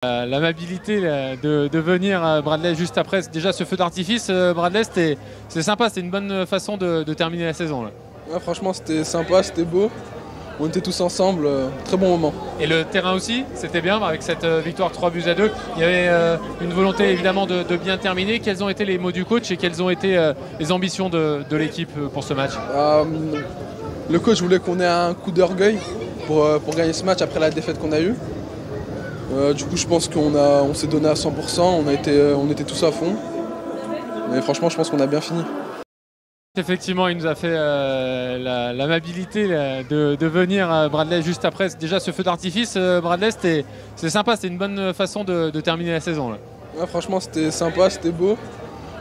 L'amabilité de venir Bradley juste après déjà ce feu d'artifice, Bradley, c'est sympa, c'était une bonne façon de terminer la saison là. Ouais, franchement c'était sympa, c'était beau, on était tous ensemble, très bon moment. Et le terrain aussi, c'était bien avec cette victoire 3-2. Il y avait une volonté évidemment de bien terminer. Quels ont été les mots du coach et quelles ont été les ambitions de l'équipe pour ce match? Le coach voulait qu'on ait un coup d'orgueil pour gagner ce match après la défaite qu'on a eue. Du coup, je pense qu'on s'est donné à 100%, on était tous à fond. Mais franchement, je pense qu'on a bien fini. Effectivement, il nous a fait l'amabilité de venir Bradley juste après déjà ce feu d'artifice. Bradley, c'est sympa, c'était une bonne façon de terminer la saison là. Ouais, franchement, c'était sympa, c'était beau.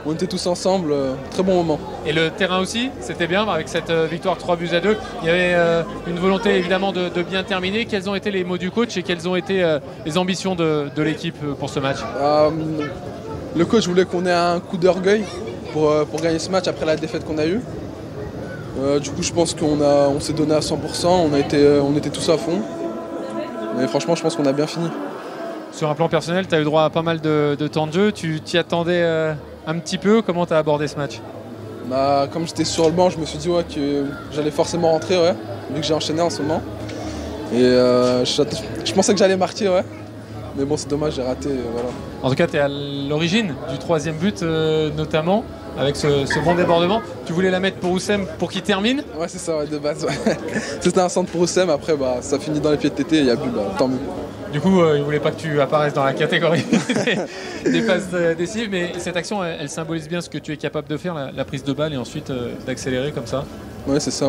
On était tous ensemble, très bon moment. Et le terrain aussi, c'était bien avec cette victoire 3-2. Il y avait une volonté évidemment de bien terminer. Quels ont été les mots du coach et quelles ont été les ambitions de l'équipe pour ce match? Le coach voulait qu'on ait un coup d'orgueil pour gagner ce match après la défaite qu'on a eue. Du coup, je pense qu'on s'est donné à 100%, on était tous à fond. Mais franchement, je pense qu'on a bien fini. Sur un plan personnel, tu as eu droit à pas mal de temps de jeu. Tu t'y attendais un petit peu. Comment tu as abordé ce match? Comme j'étais sur le banc, je me suis dit que j'allais forcément rentrer, vu que j'ai enchaîné en ce moment. Et je pensais que j'allais marquer, mais bon, c'est dommage, j'ai raté. Voilà. En tout cas, tu es à l'origine du troisième but, notamment, avec ce bon débordement. Tu voulais la mettre pour Oussem pour qu'il termine? Ouais, c'est ça, de base. C'était un centre pour Oussem, après ça finit dans les pieds de Tété, il y a but, tant mieux. Du coup, il ne voulait pas que tu apparaisses dans la catégorie des passes décisives, mais cette action, elle symbolise bien ce que tu es capable de faire, la prise de balle et ensuite d'accélérer comme ça. Ouais, c'est ça,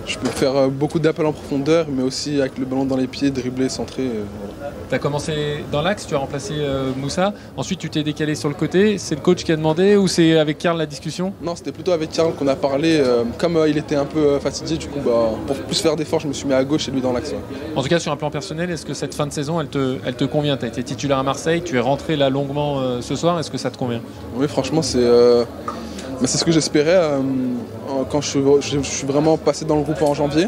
je peux faire beaucoup d'appels en profondeur, mais aussi avec le ballon dans les pieds, dribbler, centrer. Voilà. Tu as commencé dans l'axe, tu as remplacé Moussa, ensuite tu t'es décalé sur le côté, c'est le coach qui a demandé ou c'est avec Karl la discussion? Non, c'était plutôt avec Karl qu'on a parlé, comme il était un peu fatigué, du coup pour plus faire d'efforts, je me suis mis à gauche et lui dans l'axe. Ouais. En tout cas sur un plan personnel, est-ce que cette fin de saison elle te convient? Tu as été titulaire à Marseille, tu es rentré là longuement ce soir, est-ce que ça te convient? Oui, franchement c'est ce que j'espérais quand je suis vraiment passé dans le groupe en janvier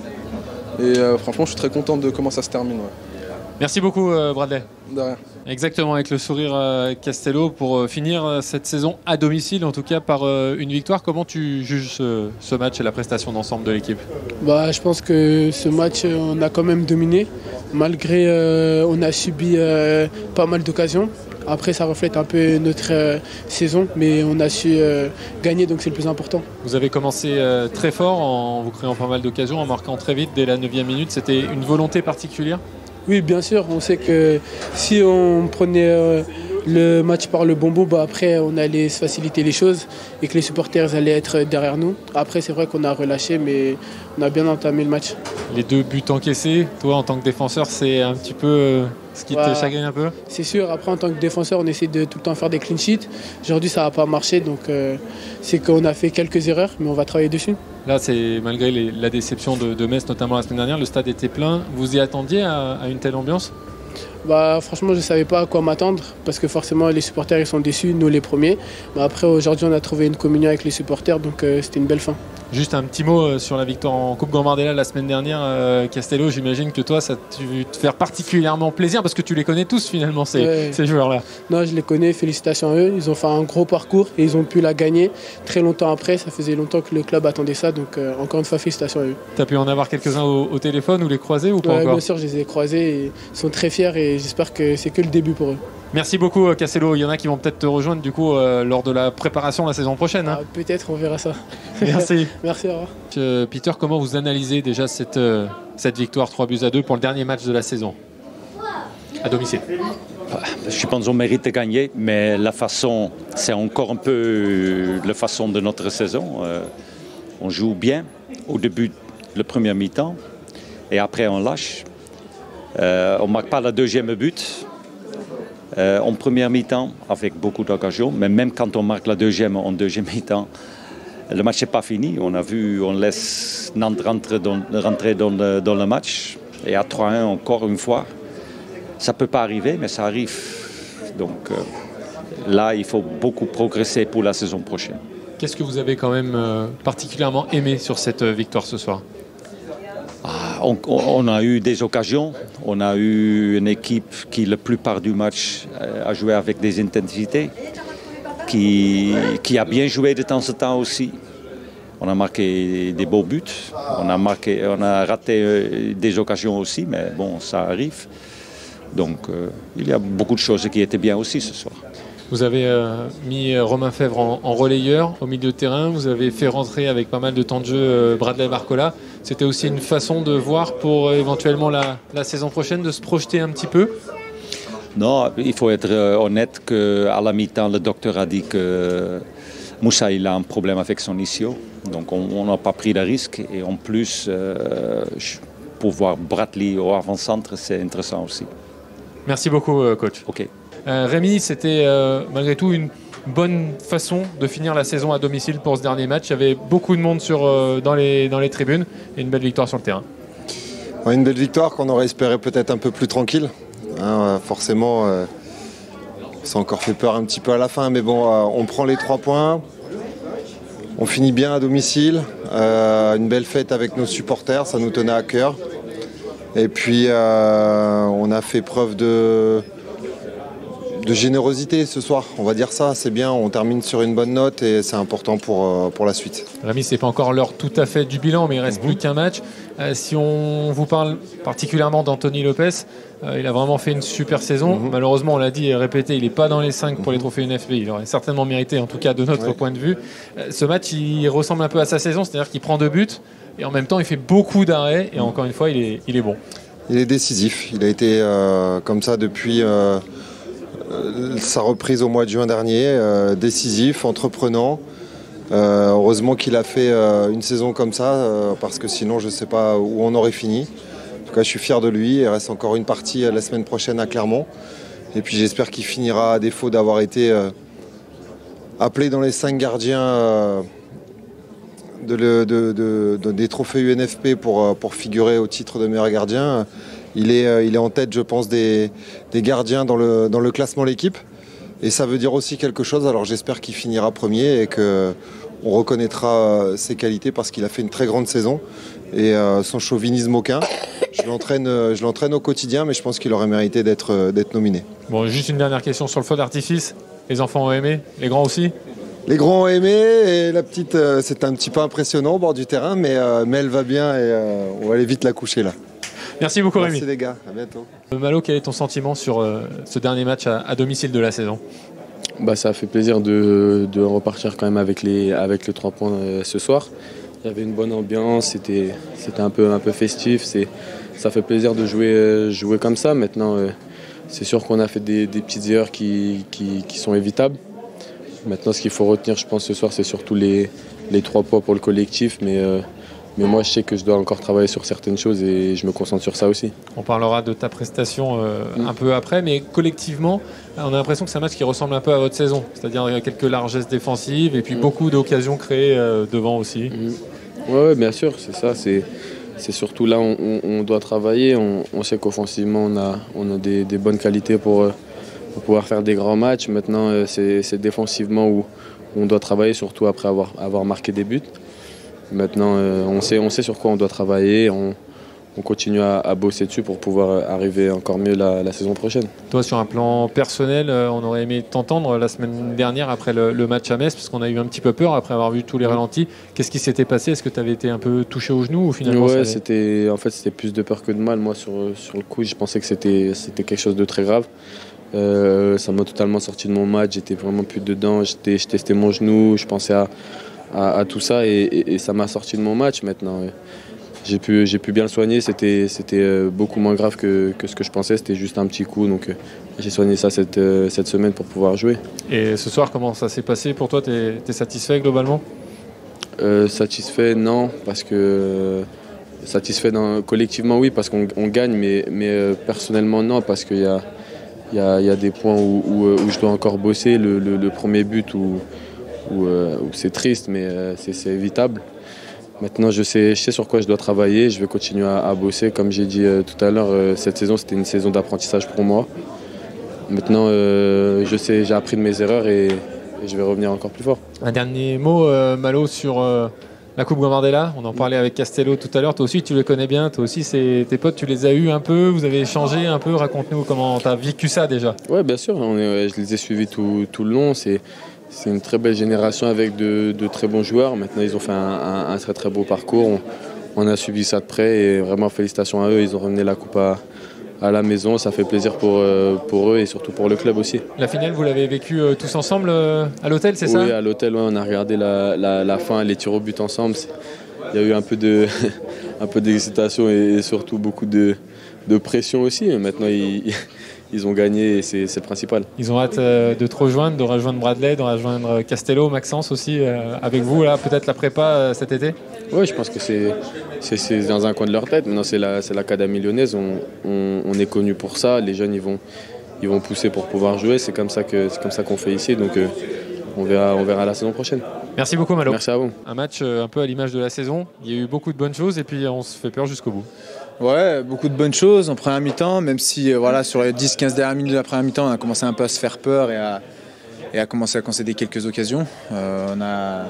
et franchement je suis très content de comment ça se termine. Ouais. Merci beaucoup Bradley. De rien. Exactement, avec le sourire Castello pour finir cette saison à domicile, en tout cas par une victoire. Comment tu juges ce match et la prestation d'ensemble de l'équipe? Je pense que ce match, on a quand même dominé, malgré on a subi pas mal d'occasions. Après, ça reflète un peu notre saison, mais on a su gagner, donc c'est le plus important. Vous avez commencé très fort en vous créant pas mal d'occasions, en marquant très vite dès la 9e minute. C'était une volonté particulière? Oui, bien sûr. On sait que si on prenait le match par le bon bout, après on allait se faciliter les choses et que les supporters allaient être derrière nous. Après, c'est vrai qu'on a relâché, mais on a bien entamé le match. Les 2 buts encaissés, toi en tant que défenseur, c'est un petit peu ce qui te chagrine un peu? C'est sûr. Après, en tant que défenseur, on essaie de tout le temps faire des clean sheets. Aujourd'hui, ça n'a pas marché, donc c'est qu'on a fait quelques erreurs, mais on va travailler dessus. Là, c'est malgré la déception de Metz, notamment la semaine dernière, le stade était plein. Vous y attendiez à une telle ambiance? Franchement, je ne savais pas à quoi m'attendre parce que forcément, les supporters ils sont déçus, nous les premiers. Après, aujourd'hui, on a trouvé une communion avec les supporters, donc c'était une belle fin. Juste un petit mot sur la victoire en Coupe Gambardella la semaine dernière. Castello, j'imagine que toi, ça a dû te faire particulièrement plaisir parce que tu les connais tous finalement, ces joueurs-là. Non, je les connais, félicitations à eux. Ils ont fait un gros parcours et ils ont pu la gagner très longtemps après. Ça faisait longtemps que le club attendait ça, donc encore une fois, félicitations à eux. Tu as pu en avoir quelques-uns au téléphone ou les croiser ou pas encore? Bien sûr, je les ai croisés et ils sont très fiers et j'espère que c'est que le début pour eux. Merci beaucoup Castello, il y en a qui vont peut-être te rejoindre du coup lors de la préparation la saison prochaine. Hein. Peut-être, on verra ça. Merci. Merci, au revoir. Peter, comment vous analysez déjà cette victoire 3-2 pour le dernier match de la saison à domicile? Je pense qu'on mérite de gagner, mais la façon, c'est encore un peu la façon de notre saison. On joue bien au début, le premier mi-temps, et après on lâche. On ne marque pas le deuxième but. En première mi-temps avec beaucoup d'occasions, mais même quand on marque la deuxième en deuxième mi-temps, le match n'est pas fini. On a vu, on laisse Nantes rentrer dans le match et à 3-1 encore une fois. Ça ne peut pas arriver, mais ça arrive. Donc là, il faut beaucoup progresser pour la saison prochaine. Qu'est-ce que vous avez quand même particulièrement aimé sur cette victoire ce soir? On a eu des occasions. On a eu une équipe qui, la plupart du match, a joué avec des intensités, qui a bien joué de temps en temps aussi. On a marqué des beaux buts. On a raté des occasions aussi, mais bon, ça arrive. Donc, il y a beaucoup de choses qui étaient bien aussi ce soir. Vous avez mis Romain Fèvre en relayeur au milieu de terrain. Vous avez fait rentrer avec pas mal de temps de jeu Bradley Barcola. C'était aussi une façon de voir pour éventuellement la saison prochaine, de se projeter un petit peu? Non, il faut être honnête qu'à la mi-temps, le docteur a dit que Moussa il a un problème avec son ischio. Donc on n'a pas pris le risque. Et en plus, pour voir Bradley au avant-centre, c'est intéressant aussi. Merci beaucoup, coach. OK. Rémi, c'était malgré tout une bonne façon de finir la saison à domicile pour ce dernier match. Il y avait beaucoup de monde dans les tribunes et une belle victoire sur le terrain. Ouais, une belle victoire qu'on aurait espéré peut-être un peu plus tranquille. Forcément, ça a encore fait peur un petit peu à la fin, mais bon, on prend les 3 points. On finit bien à domicile. Une belle fête avec nos supporters, ça nous tenait à cœur. Et puis, on a fait preuve de générosité ce soir, on va dire ça, c'est bien, on termine sur une bonne note et c'est important pour la suite. Rémi, c'est pas encore l'heure tout à fait du bilan, mais il reste plus qu'un match. Si on vous parle particulièrement d'Anthony Lopez, il a vraiment fait une super saison. Malheureusement, on l'a dit et répété, il n'est pas dans les 5 pour les trophées UNFP. Il aurait certainement mérité, en tout cas de notre point de vue. Ce match, il ressemble un peu à sa saison, c'est-à-dire qu'il prend 2 buts et en même temps, il fait beaucoup d'arrêts et encore une fois, il est bon. Il est décisif, il a été comme ça depuis sa reprise au mois de juin dernier, décisif, entreprenant. Heureusement qu'il a fait une saison comme ça, parce que sinon je ne sais pas où on aurait fini. En tout cas, je suis fier de lui. Il reste encore une partie la semaine prochaine à Clermont. Et puis j'espère qu'il finira, à défaut d'avoir été appelé dans les 5 gardiens des trophées UNFP pour figurer au titre de meilleur gardien. Il est en tête, je pense, des gardiens dans le classement l'équipe. Et ça veut dire aussi quelque chose. Alors j'espère qu'il finira premier et qu'on reconnaîtra ses qualités parce qu'il a fait une très grande saison. Et sans chauvinisme aucun. Je l'entraîne au quotidien, mais je pense qu'il aurait mérité d'être nominé. Bon, juste une dernière question sur le feu d'artifice. Les enfants ont aimé, les grands aussi? Les grands ont aimé et la petite, c'était un petit peu impressionnant au bord du terrain, mais elle va bien et on va aller vite la coucher là. Merci beaucoup Rémi. Merci les gars, à bientôt. Malo, quel est ton sentiment sur ce dernier match à domicile de la saison? Ça a fait plaisir de repartir quand même avec les 3 points ce soir. Il y avait une bonne ambiance, c'était un peu festif. Ça fait plaisir de jouer comme ça. Maintenant, c'est sûr qu'on a fait des petites erreurs qui sont évitables. Maintenant, ce qu'il faut retenir, je pense, ce soir, c'est surtout les 3 points pour le collectif. Mais moi, je sais que je dois encore travailler sur certaines choses et je me concentre sur ça aussi. On parlera de ta prestation un peu après, mais collectivement, on a l'impression que c'est un match qui ressemble un peu à votre saison. C'est-à-dire quelques largesses défensives et puis beaucoup d'occasions créées devant aussi. Oui, bien sûr, c'est ça. C'est surtout là où on doit travailler. On sait qu'offensivement, on a des bonnes qualités pour pouvoir faire des grands matchs. Maintenant, c'est défensivement où on doit travailler, surtout après avoir marqué des buts. Maintenant, on sait sur quoi on doit travailler. On continue à bosser dessus pour pouvoir arriver encore mieux la saison prochaine. Toi, sur un plan personnel, on aurait aimé t'entendre la semaine dernière après le match à Metz, parce qu'on a eu un petit peu peur après avoir vu tous les ralentis. Qu'est-ce qui s'était passé? Est-ce que tu avais été un peu touché au genou ou finalement? Ouais, c'était plus de peur que de mal. Moi, sur le coup, je pensais que c'était quelque chose de très grave. Ça m'a totalement sorti de mon match. J'étais vraiment plus dedans. Je testais mon genou. Je pensais à tout ça et ça m'a sorti de mon match. Maintenant, j'ai pu bien le soigner. C'était beaucoup moins grave que ce que je pensais. C'était juste un petit coup. Donc j'ai soigné ça cette semaine pour pouvoir jouer. Et ce soir, comment ça s'est passé pour toi? T'es satisfait globalement? Satisfait, non, parce que satisfait collectivement, oui, parce qu'on gagne, mais personnellement, non, parce qu'il y a des points où je dois encore bosser. Le premier but où c'est triste, mais c'est évitable. Maintenant, je sais sur quoi je dois travailler. Je vais continuer à bosser. Comme j'ai dit tout à l'heure, cette saison, c'était une saison d'apprentissage pour moi. Maintenant, j'ai appris de mes erreurs et je vais revenir encore plus fort. Un dernier mot, Malo, sur La Coupe Gambardella, on en parlait avec Castello tout à l'heure. Toi aussi, tu les connais bien. Toi aussi, tes potes, tu les as eus un peu. Vous avez échangé un peu. Raconte-nous comment tu as vécu ça déjà. Ouais, bien sûr. Je les ai suivis tout le long. C'est une très belle génération avec de très bons joueurs. Maintenant, ils ont fait un très très beau parcours. On a suivi ça de près et vraiment félicitations à eux. Ils ont ramené la coupe à la maison. Ça fait plaisir pour eux et surtout pour le club aussi. La finale, vous l'avez vécue tous ensemble à l'hôtel, c'est ça? Oui, à l'hôtel, ouais, on a regardé la fin, les tirs au but ensemble. Il y a eu un peu d'excitation et surtout beaucoup de pression aussi. Maintenant, ils ont gagné et c'est le principal. Ils ont hâte de te rejoindre, de rejoindre Bradley, de rejoindre Castello, Maxence aussi, avec vous, là, peut-être la prépa cet été? Oui, je pense que c'est dans un coin de leur tête. Maintenant, c'est l'Académie lyonnaise. On est connu pour ça. Les jeunes, ils vont pousser pour pouvoir jouer. C'est comme ça qu'on fait ici. Donc, on verra la saison prochaine. Merci beaucoup, Malo. Merci à vous. Un match un peu à l'image de la saison. Il y a eu beaucoup de bonnes choses et puis on se fait peur jusqu'au bout. Ouais, beaucoup de bonnes choses en première mi-temps, même si sur les 10-15 dernières minutes de la première mi-temps, on a commencé un peu à se faire peur et à commencer à concéder quelques occasions. On a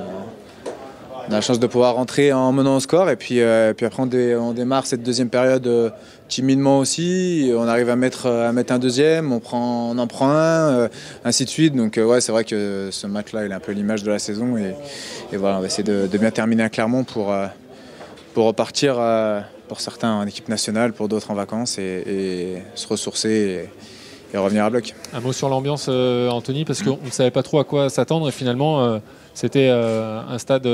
la chance de pouvoir rentrer en menant au score et puis après on démarre cette deuxième période timidement aussi. On arrive à mettre un deuxième, on en prend un, ainsi de suite. Donc c'est vrai que ce match-là, il est un peu l'image de la saison et voilà, on va essayer de bien terminer à Clermont pour repartir pour certains en équipe nationale, pour d'autres en vacances et se ressourcer et revenir à bloc. Un mot sur l'ambiance, Anthony, parce qu'on ne savait pas trop à quoi s'attendre et finalement c'était un stade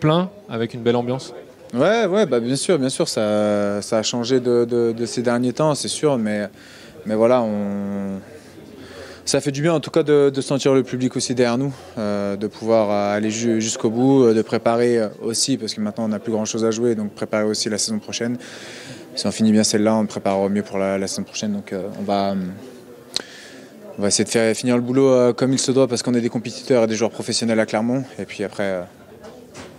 plein avec une belle ambiance. Ouais, bien sûr, ça a changé de ces derniers temps, c'est sûr, mais voilà, ça fait du bien en tout cas de sentir le public aussi derrière nous, de pouvoir aller jusqu'au bout, de préparer aussi, parce que maintenant on n'a plus grand chose à jouer, donc préparer aussi la saison prochaine. Si on finit bien celle-là, on préparera au mieux pour la saison prochaine, donc on va essayer de finir le boulot comme il se doit, parce qu'on est des compétiteurs et des joueurs professionnels à Clermont, et puis après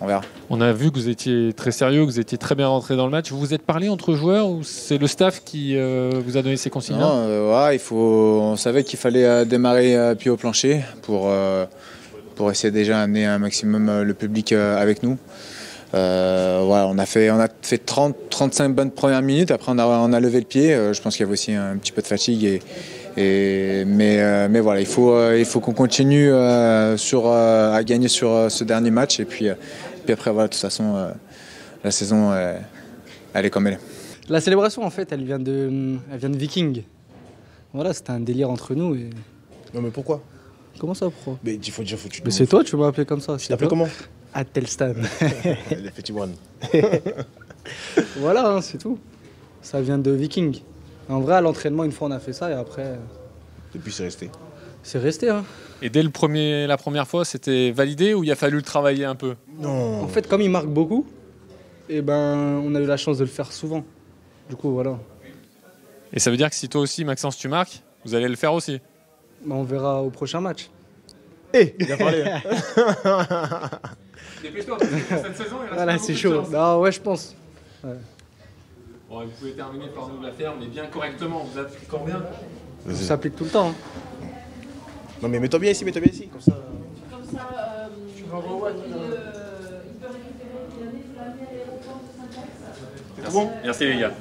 on verra. On a vu que vous étiez très sérieux, que vous étiez très bien rentré dans le match. Vous vous êtes parlé entre joueurs ou c'est le staff qui vous a donné ces consignes? Non, on savait qu'il fallait démarrer pied au plancher pour essayer déjà d'amener un maximum le public avec nous. On a fait 30-35 bonnes premières minutes. Après, on a levé le pied. Je pense qu'il y avait aussi un petit peu de fatigue. Mais voilà, il faut qu'on continue à gagner sur ce dernier match. Et puis après, voilà, de toute façon, la saison, elle est comme elle est. La célébration, en fait, elle vient de Viking. Voilà, c'était un délire entre nous. Et... Non, mais pourquoi? Comment ça, pourquoi? Mais il faut dire, Mais c'est toi, tu m'as appelé comme ça. Tu t'appelles comment? Atelstan. Les petits moines. Voilà, c'est tout. Ça vient de Viking. En vrai, à l'entraînement, une fois, on a fait ça et après... Depuis, c'est resté. C'est resté, hein. Et dès la première fois, c'était validé ou il a fallu le travailler un peu? Non. En fait, comme il marque beaucoup, on a eu la chance de le faire souvent. Du coup, voilà. Et ça veut dire que si toi aussi, Maxence, tu marques, vous allez le faire aussi? On verra au prochain match. Il a parlé. Dépêche-toi, parce que cette saison, il reste voilà, c'est chaud. Non, ouais, je pense. Ouais. Bon, vous pouvez terminer par nous la faire, mais bien correctement. Vous appliquez combien? Ça s'applique tout le temps. Hein. Non, mais mets-toi bien ici, comme ça. Tu vas revoir. Merci les gars.